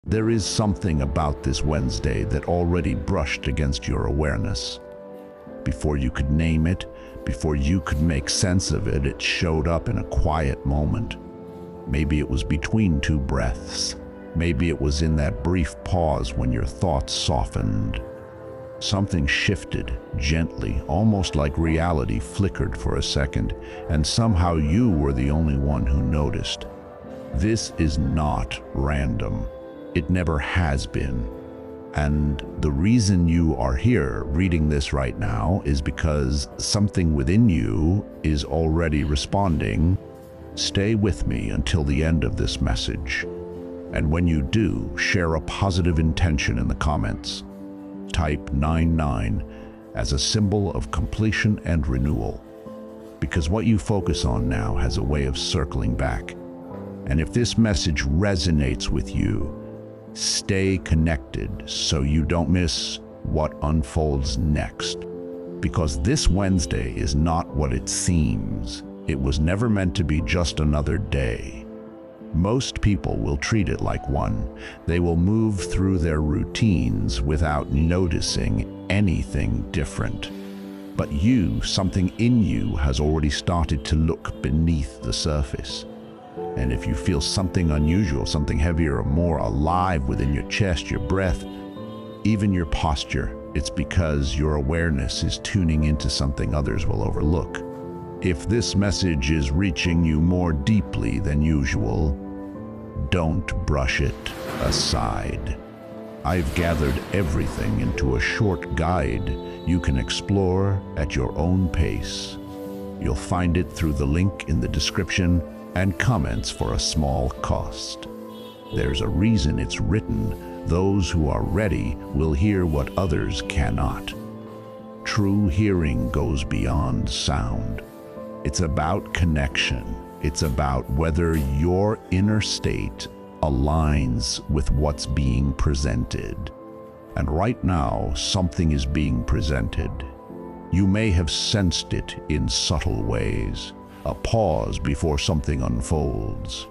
There is something about this Wednesday that already brushed against your awareness. Before you could name it, before you could make sense of it, it showed up in a quiet moment. Maybe it was between two breaths. Maybe it was in that brief pause when your thoughts softened. Something shifted, gently, almost like reality flickered for a second, and somehow you were the only one who noticed. This is not random. It never has been. And the reason you are here reading this right now is because something within you is already responding. Stay with me until the end of this message. And when you do, share a positive intention in the comments. Type 99 as a symbol of completion and renewal. Because what you focus on now has a way of circling back. And if this message resonates with you, stay connected so you don't miss what unfolds next. Because this Wednesday is not what it seems. It was never meant to be just another day. Most people will treat it like one. They will move through their routines without noticing anything different. But you, something in you, has already started to look beneath the surface. And if you feel something unusual, something heavier or more alive within your chest, your breath, even your posture, it's because your awareness is tuning into something others will overlook. If this message is reaching you more deeply than usual, don't brush it aside. I've gathered everything into a short guide you can explore at your own pace. You'll find it through the link in the description and comments for a small cost. There's a reason it's written. Those who are ready will hear what others cannot. True hearing goes beyond sound. It's about connection. It's about whether your inner state aligns with what's being presented. And right now, something is being presented. You may have sensed it in subtle ways. A pause before something unfolds.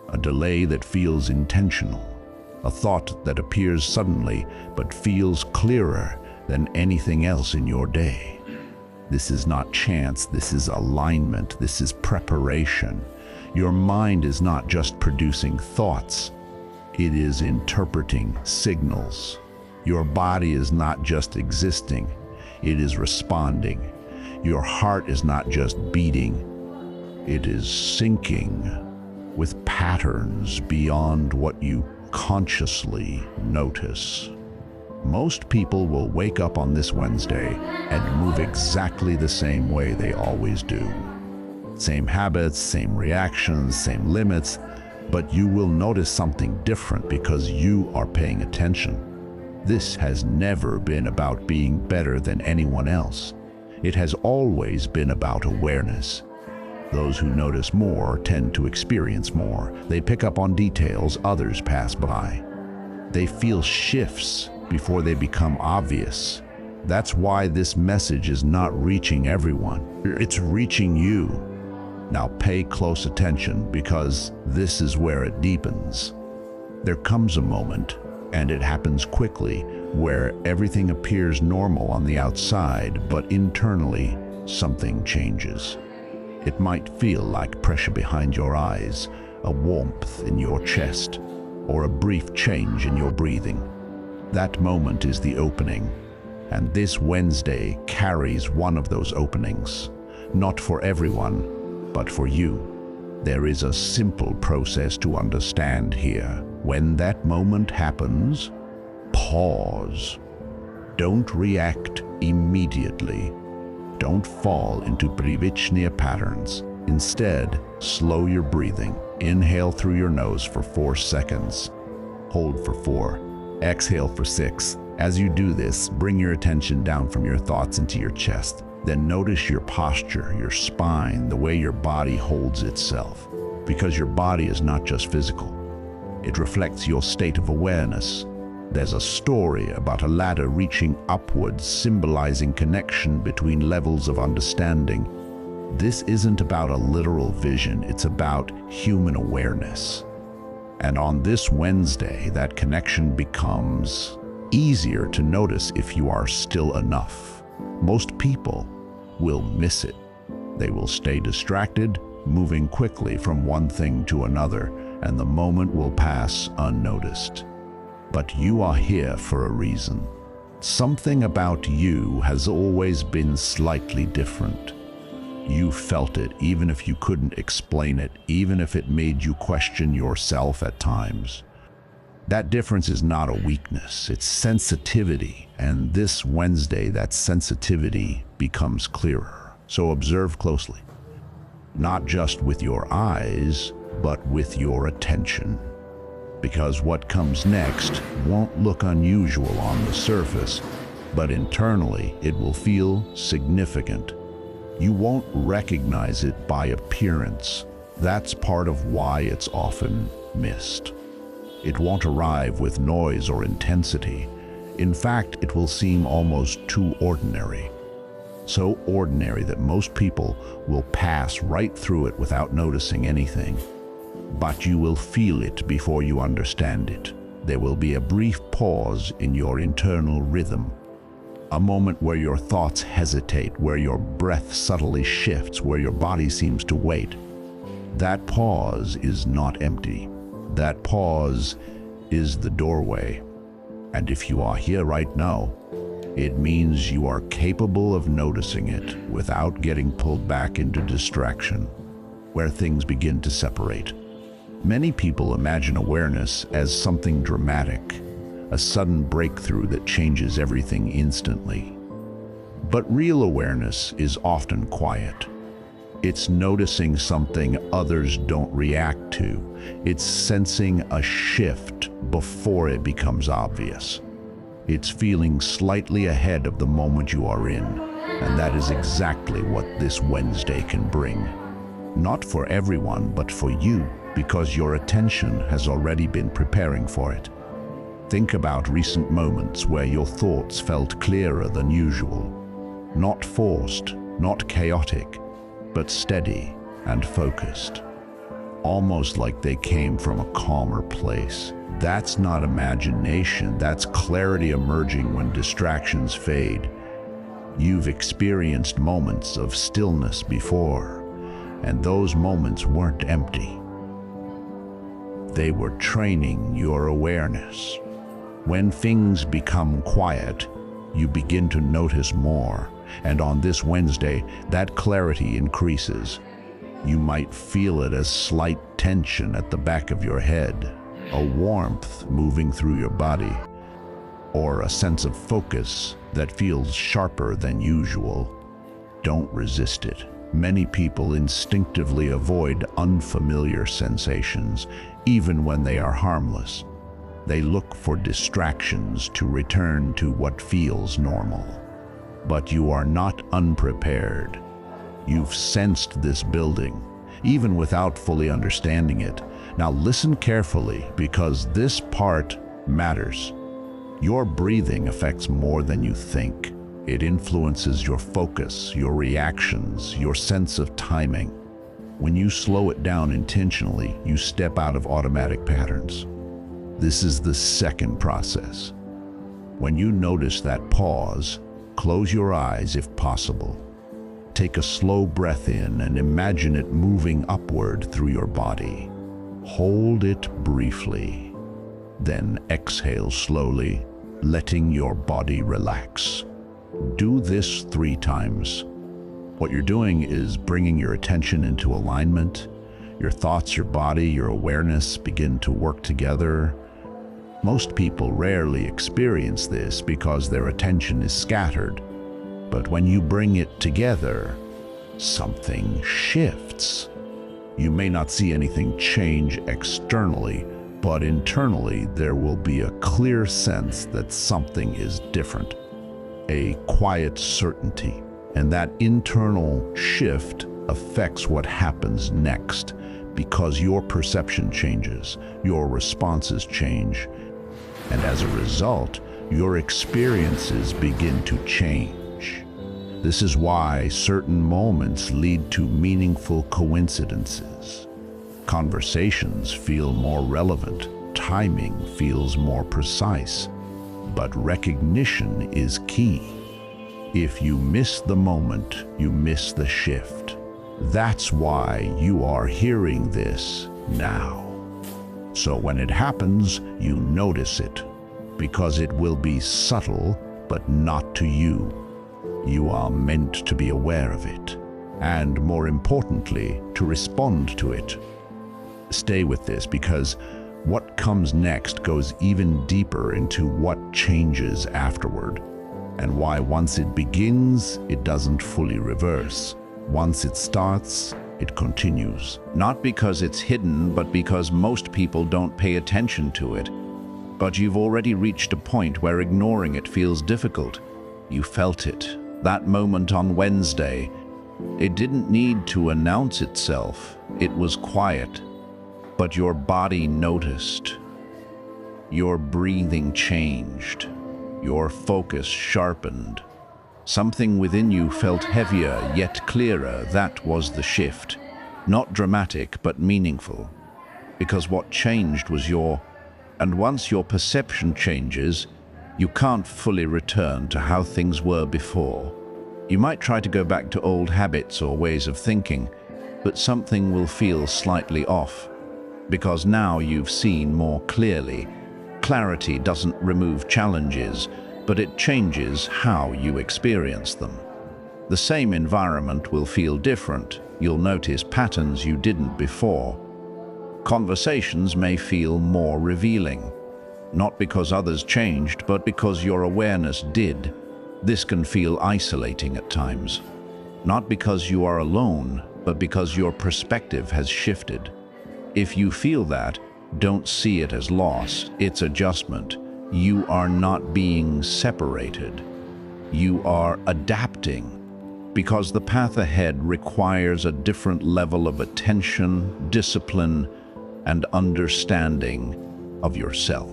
A delay that feels intentional. A thought that appears suddenly but feels clearer than anything else in your day. This is not chance, this is alignment, this is preparation. Your mind is not just producing thoughts, it is interpreting signals. Your body is not just existing, it is responding. Your heart is not just beating, it is syncing with patterns beyond what you consciously notice. Most people will wake up on this Wednesday and move exactly the same way they always do. Same habits, same reactions, same limits, but you will notice something different because you are paying attention. This has never been about being better than anyone else. It has always been about awareness. Those who notice more tend to experience more. They pick up on details others pass by. They feel shifts before they become obvious. That's why this message is not reaching everyone. It's reaching you. Now pay close attention because this is where it deepens. There comes a moment, and it happens quickly, where everything appears normal on the outside, but internally something changes. It might feel like pressure behind your eyes, a warmth in your chest, or a brief change in your breathing. That moment is the opening, and this Wednesday carries one of those openings. Not for everyone, but for you. There is a simple process to understand here. When that moment happens, pause. Don't react immediately. Don't fall into привычные patterns. Instead, slow your breathing. Inhale through your nose for 4 seconds. Hold for 4. Exhale for 6. As you do this, bring your attention down from your thoughts into your chest. Then notice your posture, your spine, the way your body holds itself. Because your body is not just physical. It reflects your state of awareness. There's a story about a ladder reaching upwards, symbolizing connection between levels of understanding. This isn't about a literal vision, it's about human awareness. And on this Wednesday, that connection becomes easier to notice if you are still enough. Most people will miss it. They will stay distracted, moving quickly from one thing to another, and the moment will pass unnoticed. But you are here for a reason. Something about you has always been slightly different. You felt it, even if you couldn't explain it, even if it made you question yourself at times. That difference is not a weakness, it's sensitivity. And this Wednesday, that sensitivity becomes clearer. So observe closely. Not just with your eyes, but with your attention. Because what comes next won't look unusual on the surface, but internally it will feel significant. You won't recognize it by appearance. That's part of why it's often missed. It won't arrive with noise or intensity. In fact, it will seem almost too ordinary. So ordinary that most people will pass right through it without noticing anything. But you will feel it before you understand it. There will be a brief pause in your internal rhythm. A moment where your thoughts hesitate, where your breath subtly shifts, where your body seems to wait. That pause is not empty. That pause is the doorway. And if you are here right now, it means you are capable of noticing it without getting pulled back into distraction, where things begin to separate. Many people imagine awareness as something dramatic, a sudden breakthrough that changes everything instantly. But real awareness is often quiet. It's noticing something others don't react to. It's sensing a shift before it becomes obvious. It's feeling slightly ahead of the moment you are in, and that is exactly what this Wednesday can bring. Not for everyone, but for you, because your attention has already been preparing for it. Think about recent moments where your thoughts felt clearer than usual. Not forced, not chaotic, but steady and focused. Almost like they came from a calmer place. That's not imagination, that's clarity emerging when distractions fade. You've experienced moments of stillness before, and those moments weren't empty. They were training your awareness. When things become quiet, you begin to notice more, and on this Wednesday, that clarity increases. You might feel it as slight tension at the back of your head, a warmth moving through your body, or a sense of focus that feels sharper than usual. Don't resist it. Many people instinctively avoid unfamiliar sensations, even when they are harmless. They look for distractions to return to what feels normal. But you are not unprepared. You've sensed this building, even without fully understanding it. Now listen carefully, because this part matters. Your breathing affects more than you think. It influences your focus, your reactions, your sense of timing. When you slow it down intentionally, you step out of automatic patterns. This is the second process. When you notice that pause, close your eyes if possible. Take a slow breath in and imagine it moving upward through your body. Hold it briefly. Then exhale slowly, letting your body relax. Do this 3 times. What you're doing is bringing your attention into alignment. Your thoughts, your body, your awareness begin to work together. Most people rarely experience this because their attention is scattered. But when you bring it together, something shifts. You may not see anything change externally, but internally there will be a clear sense that something is different. A quiet certainty. And that internal shift affects what happens next, because your perception changes, your responses change, and as a result, your experiences begin to change. This is why certain moments lead to meaningful coincidences. Conversations feel more relevant, timing feels more precise, but recognition is key. If you miss the moment, you miss the shift. That's why you are hearing this now. So when it happens, you notice it, because it will be subtle, but not to you. You are meant to be aware of it, and more importantly, to respond to it. Stay with this, because what comes next goes even deeper into what changes afterward, and why once it begins, it doesn't fully reverse. Once it starts, it continues. Not because it's hidden, but because most people don't pay attention to it. But you've already reached a point where ignoring it feels difficult. You felt it. That moment on Wednesday. It didn't need to announce itself. It was quiet. But your body noticed. Your breathing changed. Your focus sharpened. Something within you felt heavier yet clearer. That was the shift. Not dramatic, but meaningful. Because what changed was and once your perception changes, you can't fully return to how things were before. You might try to go back to old habits or ways of thinking, but something will feel slightly off. Because now you've seen more clearly. Clarity doesn't remove challenges, but it changes how you experience them. The same environment will feel different. You'll notice patterns you didn't before. Conversations may feel more revealing, not because others changed, but because your awareness did. This can feel isolating at times, not because you are alone, but because your perspective has shifted. If you feel that, don't see it as loss, it's adjustment. You are not being separated. You are adapting, because the path ahead requires a different level of attention, discipline, and understanding of yourself.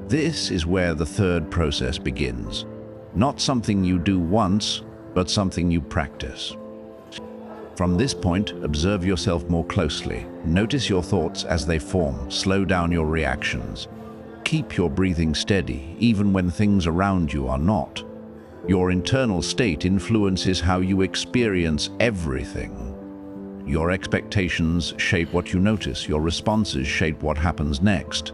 This is where the third process begins. Not something you do once, but something you practice. From this point, observe yourself more closely. Notice your thoughts as they form. Slow down your reactions. Keep your breathing steady, even when things around you are not. Your internal state influences how you experience everything. Your expectations shape what you notice. Your responses shape what happens next.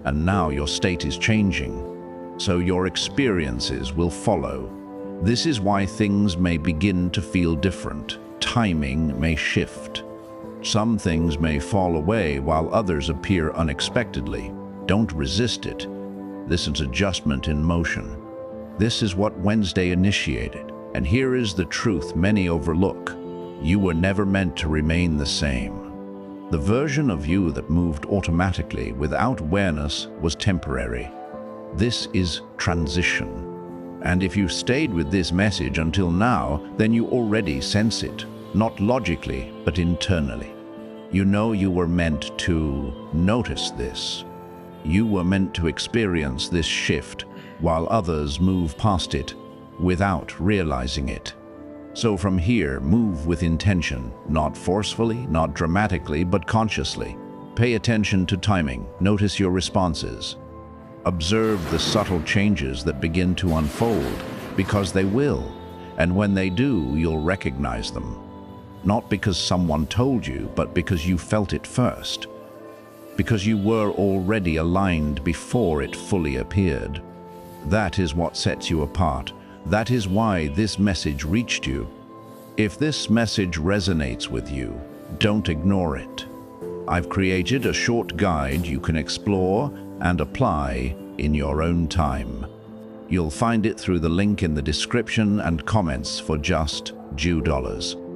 And now your state is changing, so your experiences will follow. This is why things may begin to feel different. Timing may shift. Some things may fall away while others appear unexpectedly. Don't resist it. This is adjustment in motion. This is what Wednesday initiated. And here is the truth many overlook. You were never meant to remain the same. The version of you that moved automatically without awareness was temporary. This is transition. And if you've stayed with this message until now, then you already sense it, not logically, but internally. You know you were meant to notice this. You were meant to experience this shift while others move past it without realizing it. So from here, move with intention, not forcefully, not dramatically, but consciously. Pay attention to timing. Notice your responses. Observe the subtle changes that begin to unfold, because they will. And when they do, you'll recognize them. Not because someone told you, but because you felt it first. Because you were already aligned before it fully appeared. That is what sets you apart. That is why this message reached you. If this message resonates with you, don't ignore it. I've created a short guide you can explore and apply in your own time. You'll find it through the link in the description and comments for just $2.